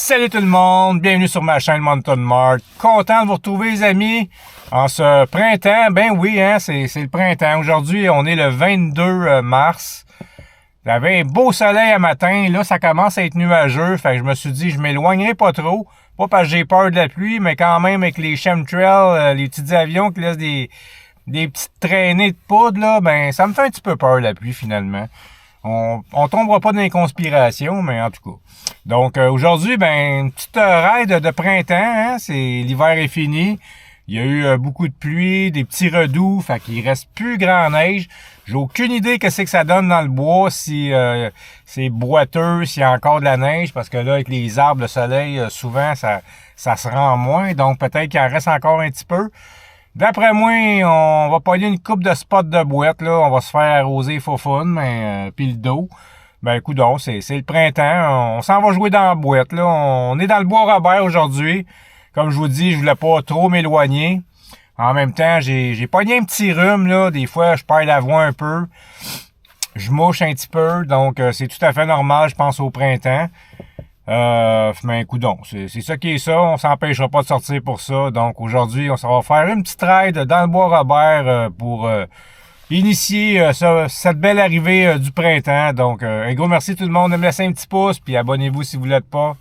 Salut tout le monde, bienvenue sur ma chaîne Mountain Mart. Content de vous retrouver les amis en ce printemps. Ben oui, hein, c'est le printemps. Aujourd'hui, on est le 22 mars. Il y avait un beau soleil à matin. Là, ça commence à être nuageux. Fait que je me suis dit, je m'éloignerai pas trop. Pas parce que j'ai peur de la pluie, mais quand même avec les chemtrails, les petits avions qui laissent des petites traînées de poudre, là, ben ça me fait un petit peu peur la pluie finalement. On tombera pas dans les conspirations, mais en tout cas. Donc aujourd'hui, ben une petite ride de printemps, hein, l'hiver est fini. Il y a eu beaucoup de pluie, des petits redoux, fait qu'il reste plus grand neige. J'ai aucune idée qu'est-ce que ça donne dans le bois, si c'est boiteux, s'il y a encore de la neige, parce que là, avec les arbres, le soleil, souvent, ça se rend moins, donc peut-être qu'il en reste encore un petit peu. D'après moi, on va pogner une coupe de spots de boîte, là. On va se faire arroser faux fun, mais puis le dos. Ben, coudonc, c'est le printemps. On s'en va jouer dans la boîte, là. On est dans le bois Robert aujourd'hui. Comme je vous dis, je voulais pas trop m'éloigner. En même temps, j'ai pogné un petit rhume, là. Des fois, je perds la voix un peu. Je mouche un petit peu, donc c'est tout à fait normal, je pense, au printemps. Mais coudonc, c'est ça qui est ça, on s'empêchera pas de sortir pour ça. Donc aujourd'hui, on va faire une petite ride dans le bois Robert pour initier cette belle arrivée du printemps. Donc un gros merci tout le monde de me laisser un petit pouce, puis abonnez-vous si vous ne l'êtes pas.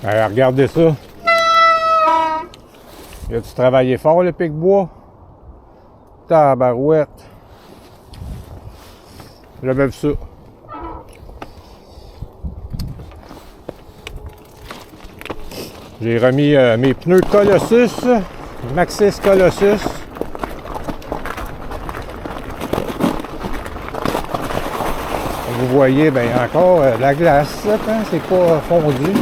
Alors, regardez ça. Il a-tu travaillé fort le pic-bois? Tabarouette. J'avais vu ça. J'ai remis mes pneus Colossus, Maxxis Colossus. Vous voyez, ben encore la glace, hein, c'est pas fondu.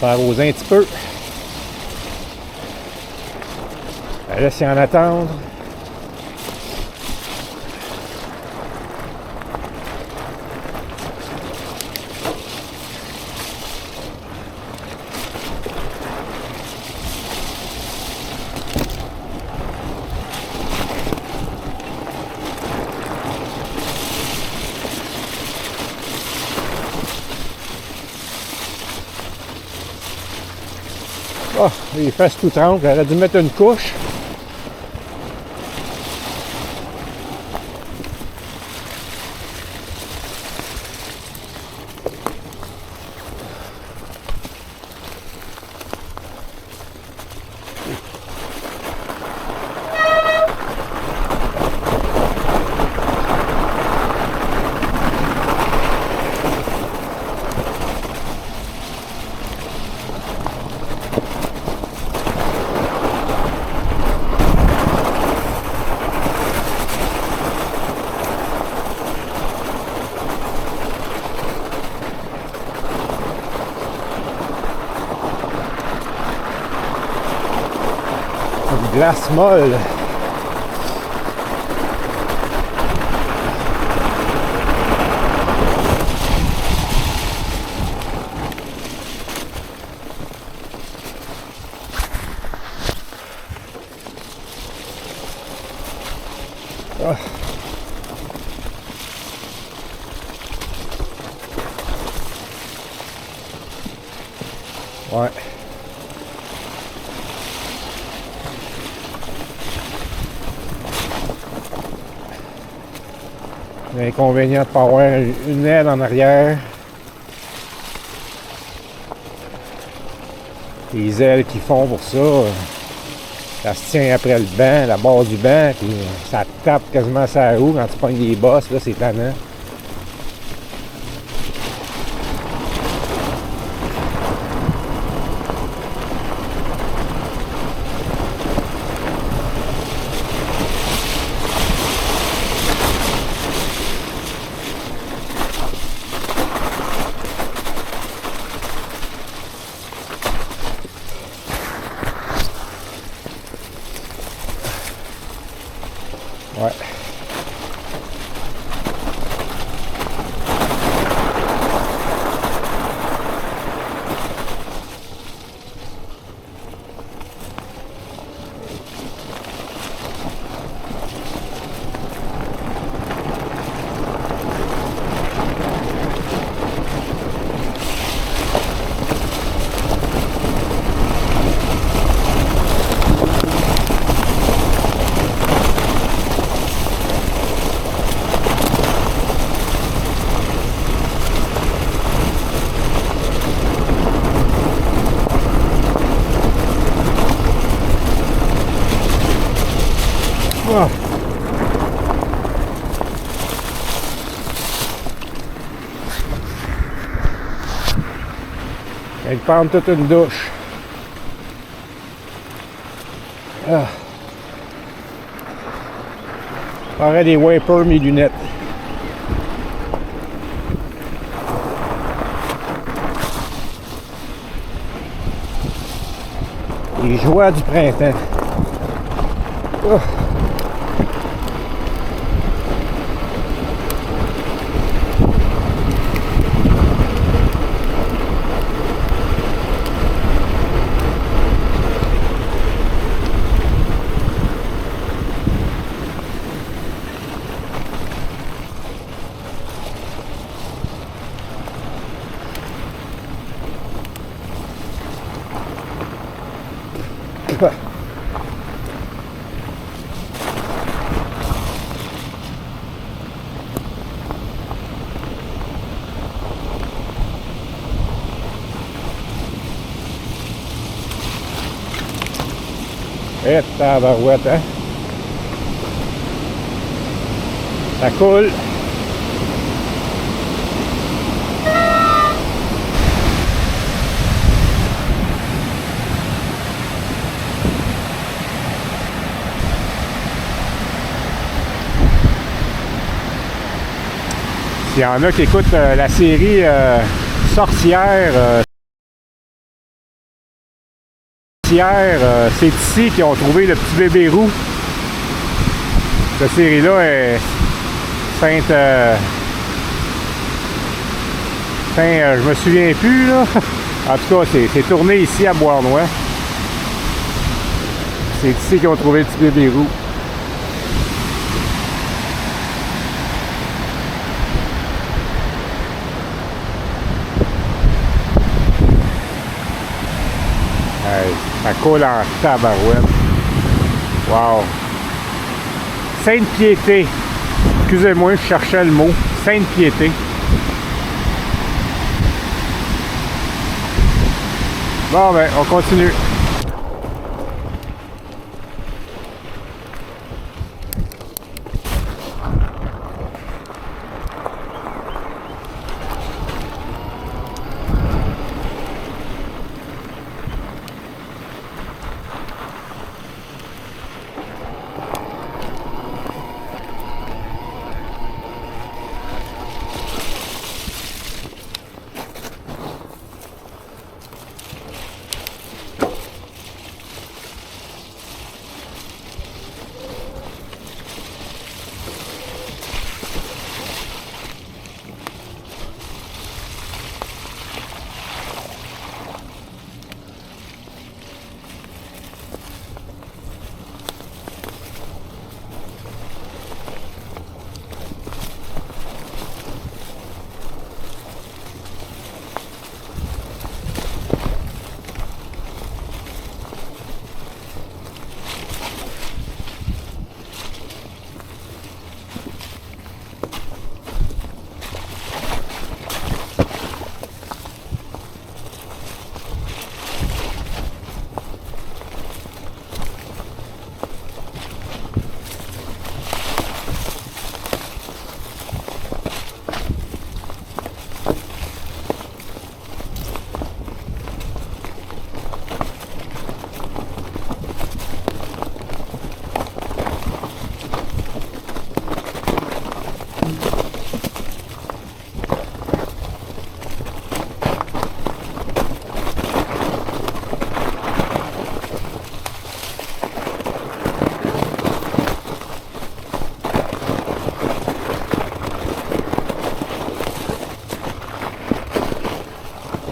va arroser un petit peu. Laissez en attendre. Oh, les fesses tout tremblent, j'aurais dû mettre une couche. Une glace molle. Ah. Ouais. L'inconvénient de ne pas avoir une aile en arrière. Les ailes qui font pour ça, ça se tient après le banc, la base du banc, puis ça tape quasiment sur la roue quand tu pognes des bosses, là, c'est tannant. Ouais. Ah. Elle prend toute une douche. Ah. J'aurais des wipers, mes lunettes. Les joies du printemps. Oh. Et tabarouette, hein? Ça coule. S'il y en a qui écoutent la série Sorcière, Pierre, c'est ici qu'ils ont trouvé le petit bébé roux. Cette série-là est Sainte... je me souviens plus, là. En tout cas, c'est tourné ici à Beauharnois. C'est ici qu'ils ont trouvé le petit bébé roux. Hey, ça coule en tabarouette. Wow. Sainte-Piété. Excusez-moi, je cherchais le mot. Sainte-Piété. Bon, ben, on continue.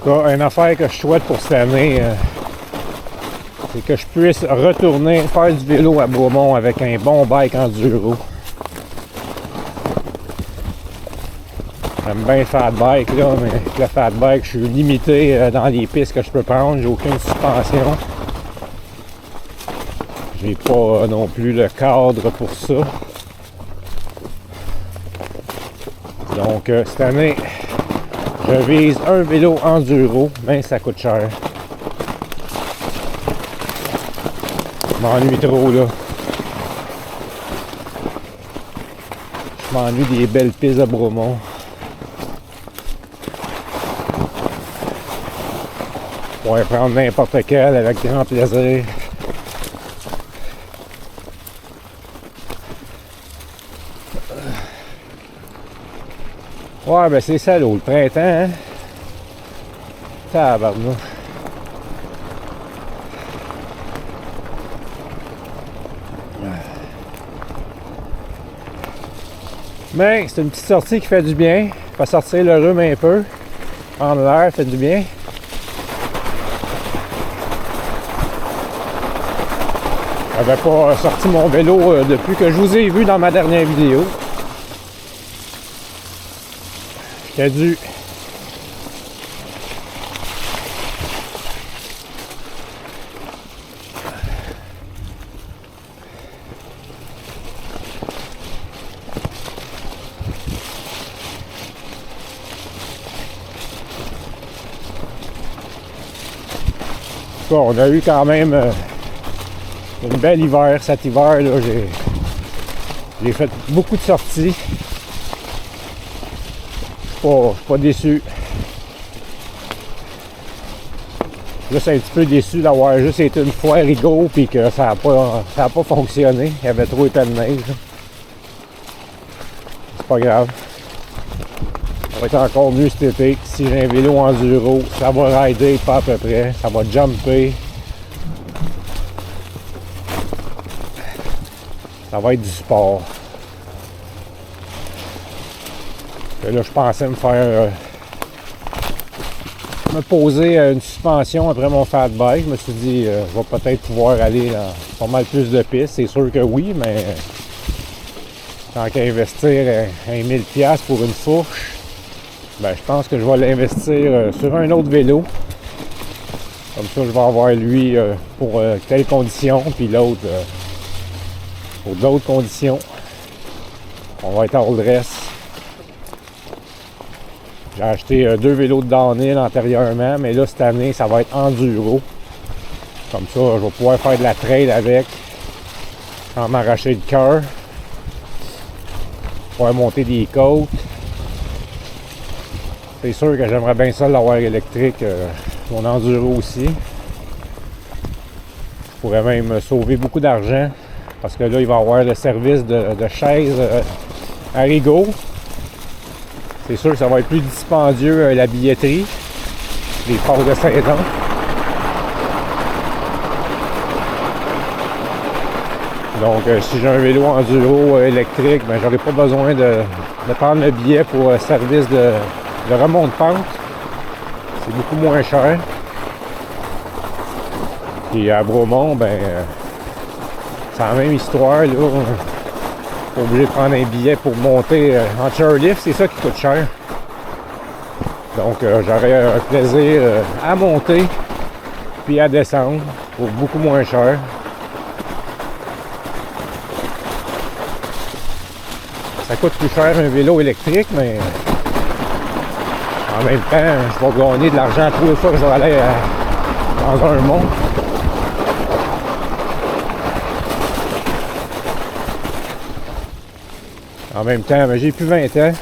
Une affaire que je souhaite pour cette année, c'est que je puisse retourner faire du vélo à Bromont avec un bon bike enduro. J'aime bien le fat bike, là, mais avec le fat bike, je suis limité dans les pistes que je peux prendre. J'ai aucune suspension. J'ai pas non plus le cadre pour ça. Donc, cette année, je vise un vélo enduro, mais ça coûte cher. Je m'ennuie trop, là. Je m'ennuie des belles pistes à Bromont. Je pourrais prendre n'importe quelle avec grand plaisir. Ouais, ben c'est ça, là, le printemps, hein? Tabarnouche. Mais c'est une petite sortie qui fait du bien. Fait sortir le rhume un peu. En l'air, fait du bien. J'avais pas sorti mon vélo depuis que je vous ai vu dans ma dernière vidéo. J'étais dû. Bon, on a eu quand même une belle hiver cet hiver là. J'ai fait beaucoup de sorties. Je suis pas déçu. Juste un petit peu déçu d'avoir juste été une fois rigolo puis que ça a pas fonctionné. Il y avait trop épais de neige. C'est pas grave. Ça va être encore mieux cet été. Si j'ai un vélo enduro, ça va rider pas à peu près. Ça va jumper. Ça va être du sport. Et là, je pensais me poser une suspension après mon fat bike. Je me suis dit, je vais peut-être pouvoir aller dans pas mal plus de pistes. C'est sûr que oui, mais tant qu'à investir 1000$ pour une fourche, ben, je pense que je vais l'investir sur un autre vélo. Comme ça, je vais avoir lui pour telles conditions, puis l'autre pour d'autres conditions. On va être all dress. J'ai acheté 2 vélos de downhill antérieurement, mais là, cette année, ça va être enduro. Comme ça, je vais pouvoir faire de la trail avec, sans m'arracher le cœur. Pouvoir monter des côtes. C'est sûr que j'aimerais bien ça l'avoir électrique, mon enduro aussi. Je pourrais même sauver beaucoup d'argent, parce que là, il va y avoir le service de chaise à Rigaud. C'est sûr que ça va être plus dispendieux la billetterie, les passes de saison. Donc, si j'ai un vélo enduro électrique, ben, j'aurai pas besoin de prendre le billet pour service de remont de pente. C'est beaucoup moins cher. Et à Bromont, ben, c'est la même histoire, là. Pas obligé de prendre un billet pour monter en chairlift, c'est ça qui coûte cher. Donc j'aurais un plaisir à monter puis à descendre pour beaucoup moins cher. Ça coûte plus cher un vélo électrique, mais en même temps, je vais gagner de l'argent tous les fois que je vais aller dans un mont. En même temps, j'ai plus 20 ans.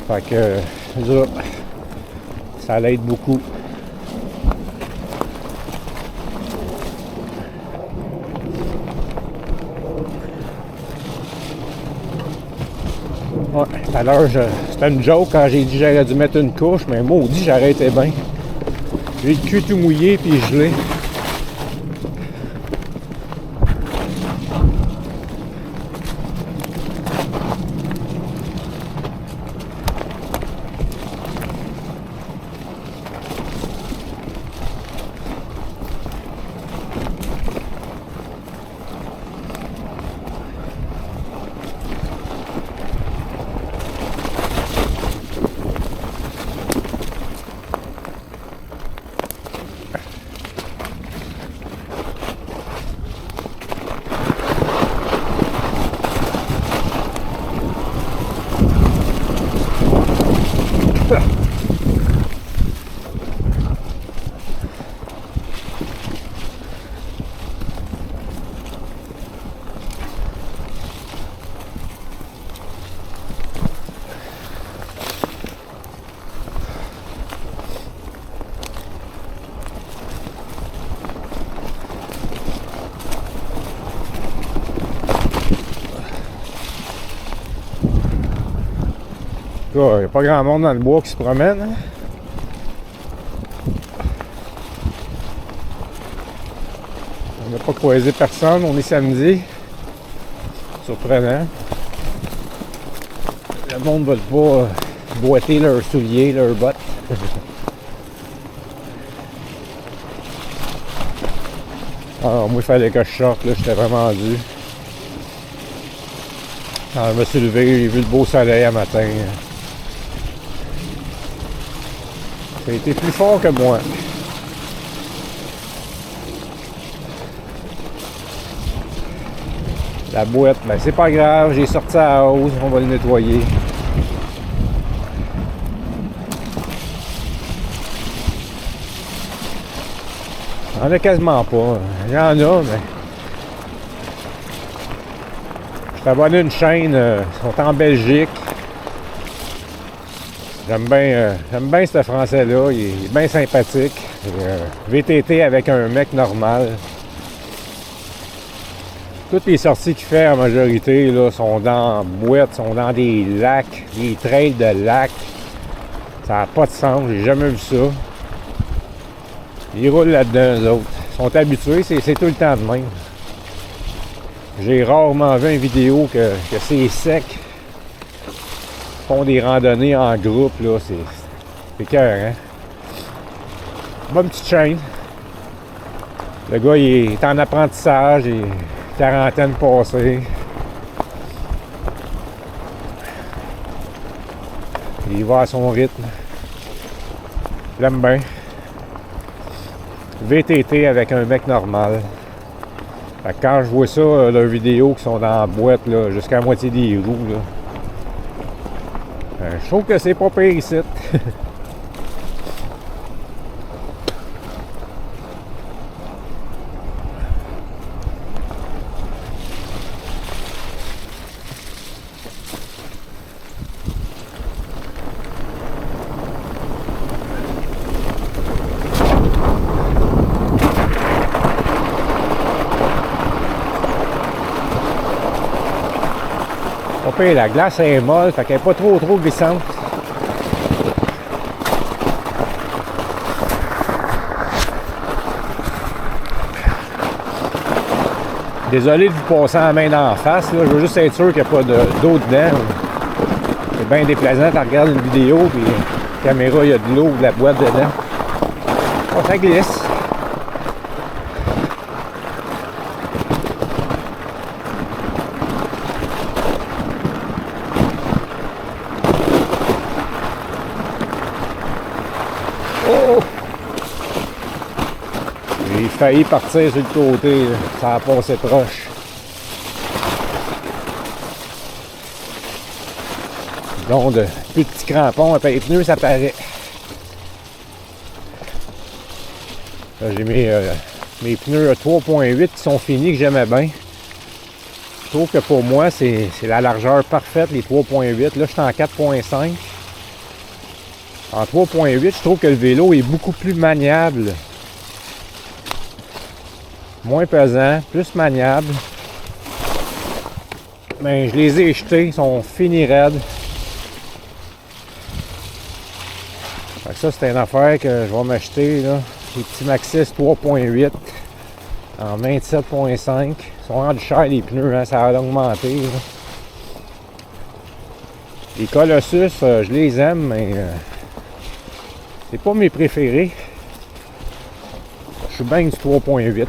Fait que là, ça l'aide beaucoup. Ouais, tout à l'heure, c'était une joke quand j'ai dit que j'aurais dû mettre une couche, mais maudit, j'arrêtais bien. J'ai le cul tout mouillé puis gelé. Il n'y a pas grand monde dans le bois qui se promène. Hein? On n'a pas croisé personne, on est samedi. Surprenant. Le monde ne veut pas boiter leurs souliers, leurs bottes. Alors, moi, il fallait que je sorte, là, j'étais vraiment dû. Alors, je me suis levé, j'ai vu le beau soleil à matin. Ça a été plus fort que moi. La boîte, ben c'est pas grave, j'ai sorti à la hausse, on va le nettoyer. Il n'y en a quasiment pas. Il y en a, mais... Je suis abonné à une chaîne, ils sont en Belgique. J'aime bien ce Français-là, il est bien sympathique. VTT avec un mec normal. Toutes les sorties qu'il fait en majorité là, sont dans boîtes, sont dans des lacs, des trails de lacs. Ça n'a pas de sens, j'ai jamais vu ça. Ils roulent là-dedans, eux autres. Ils sont habitués, c'est tout le temps de même. J'ai rarement vu une vidéo que c'est sec. Ils font des randonnées en groupe, là, c'est cœur, hein? Bonne petite chaîne. Le gars, il est en apprentissage, il est quarantaine passée. Il va à son rythme. Je l'aime bien. VTT avec un mec normal. Fait que quand je vois ça, leurs vidéos qui sont dans la boîte jusqu'à la moitié des roues, là, je trouve que c'est pas pire ici. La glace est molle, fait qu'elle n'est pas trop glissante. Désolé de vous passer la main d'en face, là. Je veux juste être sûr qu'il n'y a pas d'eau dedans. C'est bien déplaisant de regarder une vidéo, puis la caméra, il y a de l'eau ou de la boîte dedans. Oh, ça glisse. J'ai failli partir sur le côté, là. Ça a passé proche. Donc, de plus petits crampons, après les pneus, ça paraît. Là, j'ai mes pneus 3.8 qui sont finis, que j'aimais bien. Je trouve que pour moi, c'est la largeur parfaite, les 3.8. Là, je suis en 4.5. En 3.8, je trouve que le vélo est beaucoup plus maniable. Moins pesant, plus maniable. Mais je les ai jetés, ils sont finis raides. Fait que ça, c'est une affaire que je vais m'acheter, là. Les petits Maxxis 3.8 en 27.5. Ils sont rendus chers les pneus, hein, ça a augmenté. Là. Les Colossus, je les aime, mais c'est pas mes préférés. Je suis bien du 3.8.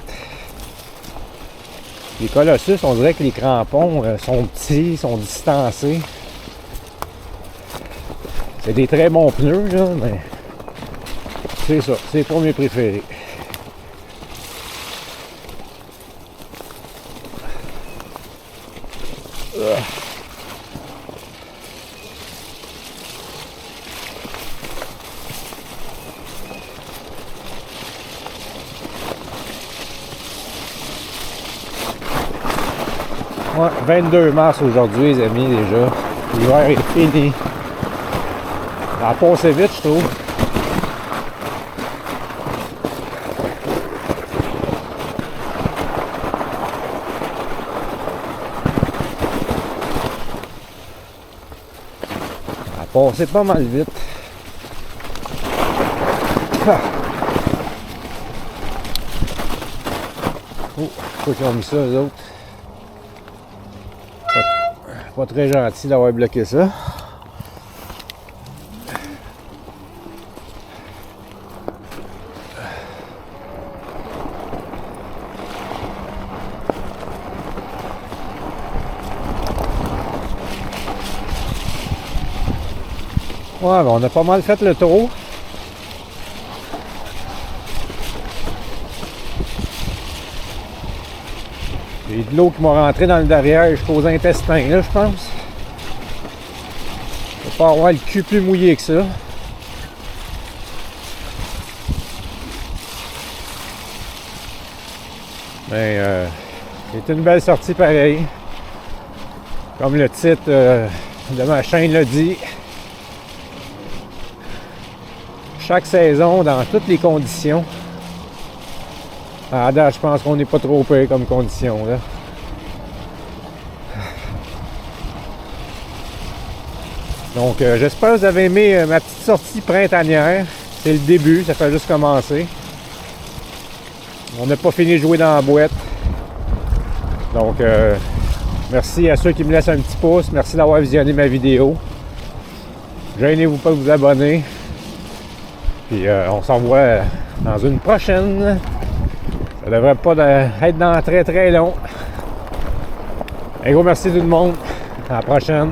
Les Colossus, on dirait que les crampons sont petits, sont distancés. C'est des très bons pneus, là, mais c'est ça, c'est pas mes préférés. Ouais, 22 mars aujourd'hui, les amis, déjà. L'hiver est fini. Ça a passé vite, je trouve. Ça a passé pas mal vite. Ah. Oh, pourquoi ils ont mis ça, eux autres? Pas très gentil d'avoir bloqué ça. Ouais, ben on a pas mal fait le tour. J'ai de l'eau qui m'a rentré dans le derrière jusqu'aux intestins, là, je pense. Je vais pas avoir le cul plus mouillé que ça. Mais c'est une belle sortie pareil. Comme le titre de ma chaîne l'a dit. Chaque saison, dans toutes les conditions. À date, je pense qu'on n'est pas trop pire comme condition, là. Donc, j'espère que vous avez aimé ma petite sortie printanière. C'est le début, ça fait juste commencer. On n'a pas fini de jouer dans la boîte. Donc, merci à ceux qui me laissent un petit pouce. Merci d'avoir visionné ma vidéo. Gênez-vous pas de vous abonner. Puis on s'envoie dans une prochaine. Ça devrait pas être dans très très long. Un gros merci tout le monde. À la prochaine.